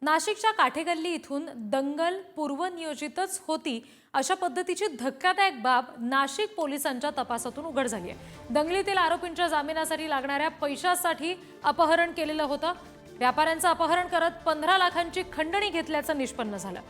नाशिकच्या काठेगल्ली इथून दंगल पूर्वनियोजितच होती अशा पद्धतीची धक्कादायक बाब नाशिक पोलिसांच्या तपासातून उघड झाली आहे। दंगलीतील आरोपींच्या जामिनासाठी लागणाऱ्या पैशासाठी अपहरण केलेलं होतं। व्यापाऱ्यांचं अपहरण करत 15 लाखांची खंडणी घेतल्याचं निष्पन्न झालं।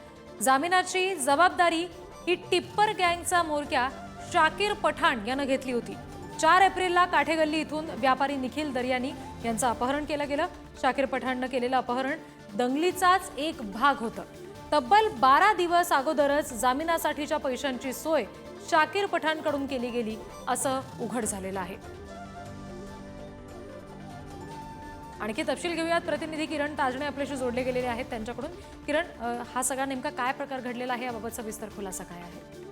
जामिनाची जबाबदारी ही टिप्पर गँगचा म्होरक्या शाकीर पठाण यानं घेतली होती। 4 एप्रिलला काठेगल्ली इथून व्यापारी निखिल दर्यानी यांचं अपहरण केलं गेलं। शाकीर पठाणनं केलेलं अपहरण दंगलीचाच एक भाग होता। तब्बल 12 दिवस अगोदरच जामिनासाठीच्या पैशांची सोय शाकीर पठाणकडून केली गेली असं उघड झालेलं आहे। आणखी तपशील घेऊयात, प्रतिनिधी किरण ताजणे आपल्याशी जोडले गेलेले आहेत त्यांच्याकडून। किरण, हा सगळा नेमका काय प्रकार घडलेला आहे, याबाबतचा विस्तार खुलासा काय आहे?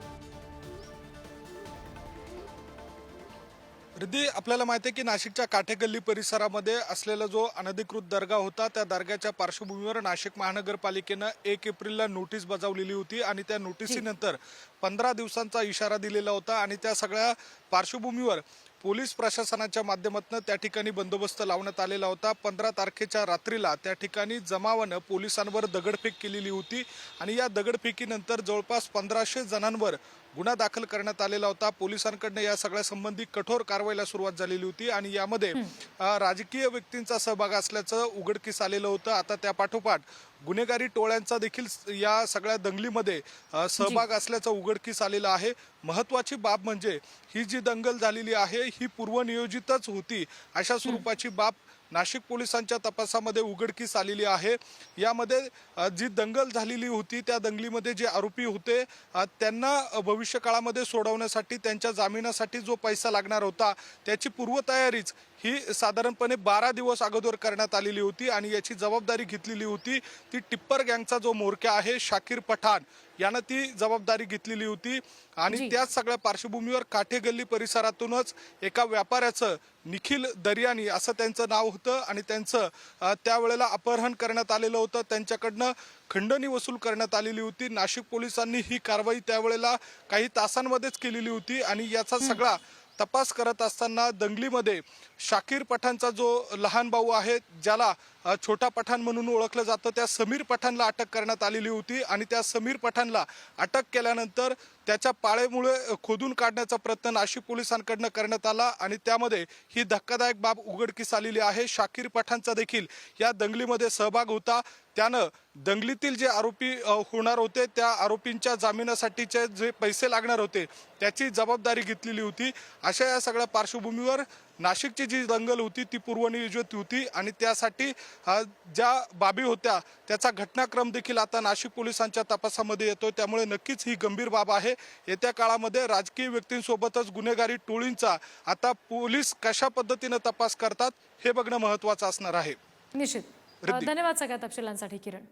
रिद्धी, आपल्याला माहिती आहे की नाशिकच्या काठेगल्ली परिसरामध्ये असलेला जो अनधिकृत दर्गा होता, त्या दर्ग्याच्या पार्श्वभूमीवर नाशिक महानगरपालिकेनं 1 एप्रिलला नोटीस बजावलेली होती आणि त्या नोटिसीनंतर 15 दिवसांचा इशारा दिलेला होता आणि त्या सगळ्या पार्श्वभूमीवर पोलीस प्रशासनाच्या माध्यमातून त्या ठिकाणी बंदोबस्त लावण्यात आलेला होता। 15 तारखेच्या रात्रीला त्या ठिकाणी जमावानं पोलिसांवर दगडफेक केलेली होती आणि या दगडफेकीनंतर जवळपास 1500 जणांवर गुन्हा दाखल करण्यात आलेला होता। पोलिसांकडून या सगळ्या संबंधी कठोर कारवाईला सुरुवात झालेली होती आणि यामध्ये राजकीय व्यक्तींचा सहभाग असल्याचं उघडकीस आलेलं होतं। आता त्या पाठोपाठ गुन्हेगारी टोळ्यांचा देखील या सगळ्या दंगलीमध्ये सहभाग असल्याचं उघडकीस आलेलं आहे। महत्त्वाची बाब म्हणजे ही जी दंगल झालेली आहे ही पूर्वनियोजितच होती अशा स्वरूपाची बाब नाशिक पोलिसांच्या तपासामध्ये उघडकीस आलेली आहे। यामध्ये जी दंगल झालेली होती त्या दंगलीमध्ये जे आरोपी होते त्यांना भविष्य काळामध्ये सोडवण्यासाठी त्यांच्या जामिनासाठी जो पैसा लागणार होता त्याची पूर्वतयारीच ही साधारणपणे 12 दिवस अगोदर करण्यात आलेली होती आणि याची जबाबदारी घेतलेली होती ती टिप्पर गँगचा जो म्होरक्या आहे शाकीर पठाण यानं ती जबाबदारी घेतलेली होती। आणि त्याच सगळ्या पार्श्वभूमीवर काठेगल्ली परिसरातूनच एका व्यापाऱ्याचं निखिल दर्यानी असं त्यांचं नाव होतं आणि त्यांचं त्यावेळेला अपहरण करण्यात आलेलं होतं। त्यांच्याकडनं खंडणी वसूल करण्यात आलेली होती। नाशिक पोलिसांनी ही कारवाई त्यावेळेला काही तासांमध्येच केलेली होती आणि याचा सगळा तपास करत असताना दंगलीमध्ये शाकीर पठाणचा जो लहान भाऊ आहे, ज्याला छोटा पठाण म्हणून ओळखलं जातं, त्या समीर पठाणला अटक करण्यात आलेली होती आणि त्या समीर पठाणला अटक केल्यानंतर त्याच्या पाळेमुळे खोदून काढण्याचा प्रयत्न नाशिक पोलिसांकडनं करण्यात आला आणि त्यामध्ये ही धक्कादायक बाब उघडकीस आलेली आहे। शाकीर पठाणचा देखील या दंगलीमध्ये सहभाग होता। त्यानं दंगलीतील जे आरोपी होणार होते त्या आरोपींच्या जामिनासाठीचे जे पैसे लागणार होते त्याची जबाबदारी घेतलेली होती। अशा या सगळ्या पार्श्वभूमीवर नाशिकची जी दंगल होती ती पूर्वनियोजित होती आणि त्यासाठी ज्या बाबी होत्या त्याचा घटनाक्रम देखील आता नाशिक पोलिसांच्या तपासामध्ये येतोय। त्यामुळे नक्कीच ही गंभीर बाब आहे। येत्या काळामध्ये राजकीय व्यक्तींसोबतच गुन्हेगारी टोळींचा आता पोलीस कशा पद्धतीने तपास करतात हे बघणं महत्त्वाचं असणार आहे। निश्चित। धन्यवाद सगळ्या तपशिलांसाठी किरण।